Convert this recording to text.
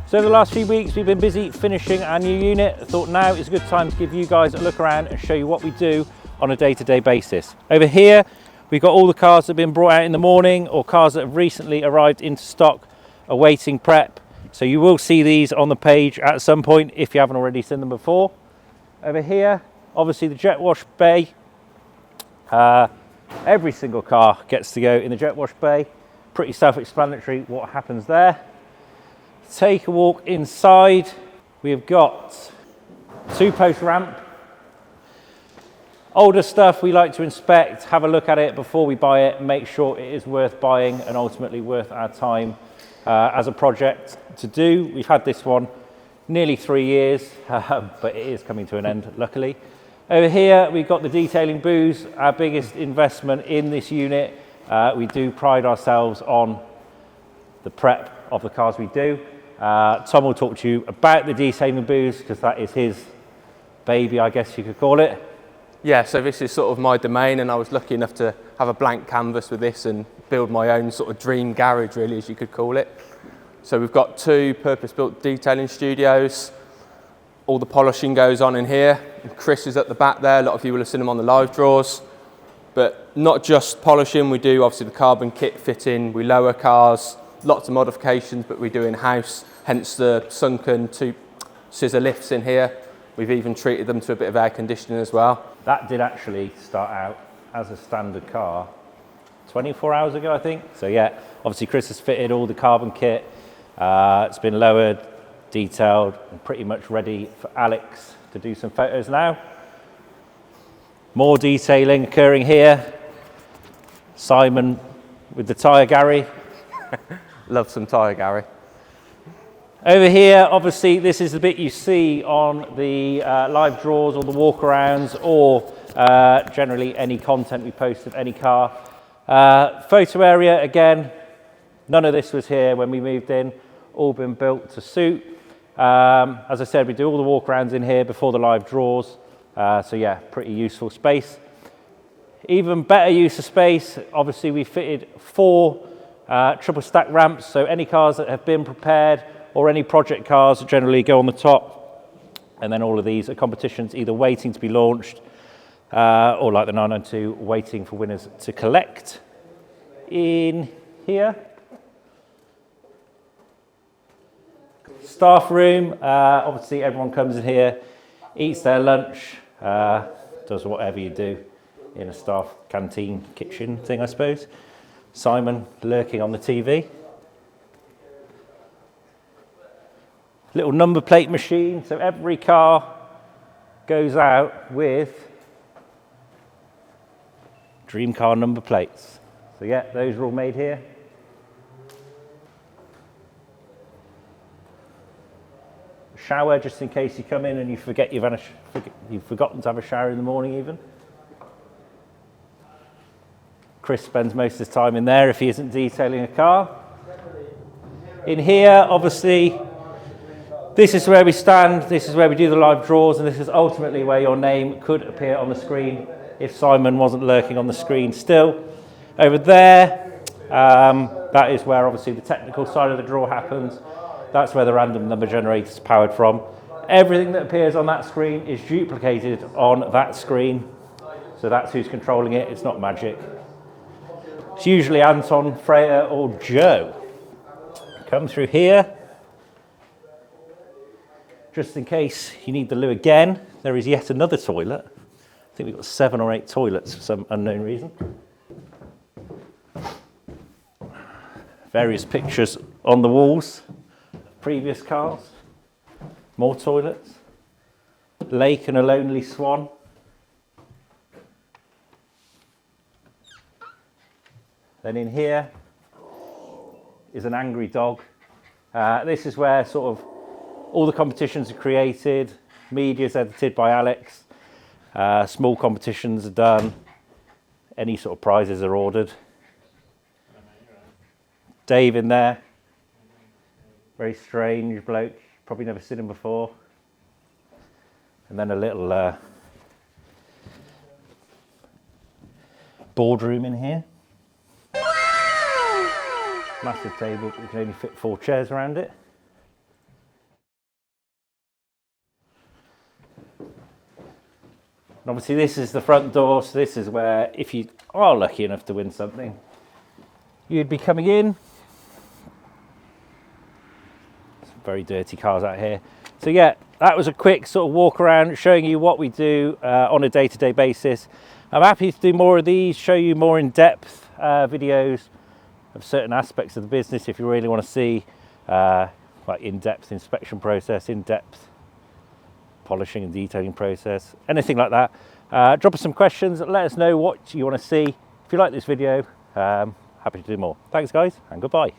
So over the last few weeks we've been busy finishing our new unit. I thought now is a good time to give you guys a look around and show you what we do on a day-to-day basis. Over here we've got all the cars that have been brought out in the morning or cars that have recently arrived into stock awaiting prep. So you will see these on the page at some point if you haven't already seen them before. Over here, obviously the jet wash bay. Every single car gets to go in the jet wash bay. Pretty self-explanatory what happens there. Take a walk inside. We've got 2-post ramp. Older stuff we like to inspect, have a look at it before we buy it, make sure it is worth buying and ultimately worth our time as a project to do. We've had this one nearly 3 years, but it is coming to an end, luckily. Over here, we've got the detailing booths, our biggest investment in this unit. We do pride ourselves on the prep of the cars we do. Tom will talk to you about the detailing booths because that is his baby, I guess you could call it. Yeah, so this is sort of my domain, and I was lucky enough to have a blank canvas with this and build my own sort of dream garage, really, as you could call it. So we've got 2 purpose-built detailing studios. All the polishing goes on in here. And Chris is at the back there. A lot of you will have seen him on the live draws. But not just polishing, we do obviously the carbon kit fitting, we lower cars, lots of modifications, but we do in-house, hence the sunken 2 scissor lifts in here. We've even treated them to a bit of air conditioning as well. That did actually start out as a standard car 24 hours ago, I think. So yeah, obviously Chris has fitted all the carbon kit. It's been lowered, detailed, and pretty much ready for Alex to do some photos now. More detailing occurring here. Simon with the tyre Gary. Love some tyre Gary. Over here, obviously, this is the bit you see on the live draws or the walkarounds or generally any content we post of any car. Photo area, again, none of this was here when we moved in, all been built to suit. As I said, we do all the walkarounds in here before the live draws. So yeah, pretty useful space. Even better use of space, obviously we fitted 4 triple stack ramps, so any cars that have been prepared or any project cars generally go on the top, and then all of these are competitions either waiting to be launched or like the 992 waiting for winners to collect. In here, staff room, obviously everyone comes in here, eats their lunch, does whatever you do in a staff canteen kitchen thing, I suppose. Simon lurking on the TV. Little number plate machine, so every car goes out with dream car number plates. So yeah, those are all made here. Shower, just in case you come in and you forget you've forgotten to have a shower in the morning even. Chris spends most of his time in there if he isn't detailing a car. In here, obviously, this is where we stand, this is where we do the live draws, and this is ultimately where your name could appear on the screen if Simon wasn't lurking on the screen still. Over there, that is where obviously the technical side of the draw happens. That's where the random number generator is powered from. Everything that appears on that screen is duplicated on that screen. So that's who's controlling it, it's not magic. It's usually Anton, Freya or Joe. Come through here. Just in case you need the loo again, there is yet another toilet. I think we've got 7 or 8 toilets for some unknown reason. Various pictures on the walls, previous cars, more toilets, lake and a lonely swan. Then in here is an angry dog. This is where sort of all the competitions are created, media is edited by Alex, small competitions are done, any sort of prizes are ordered. Dave in there, very strange bloke, probably never seen him before. And then a little boardroom in here. Massive table, we can only fit 4 chairs around it. And obviously this is the front door, so this is where, if you are lucky enough to win something, you'd be coming in. Some very dirty cars out here. So yeah, that was a quick sort of walk around showing you what we do on a day-to-day basis. I'm happy to do more of these, show you more in-depth videos of certain aspects of the business if you really want to see like in-depth inspection process, in-depth polishing and detailing process, anything like that. Drop us some questions, let us know what you want to see. If you like this video, happy to do more. Thanks guys, and goodbye.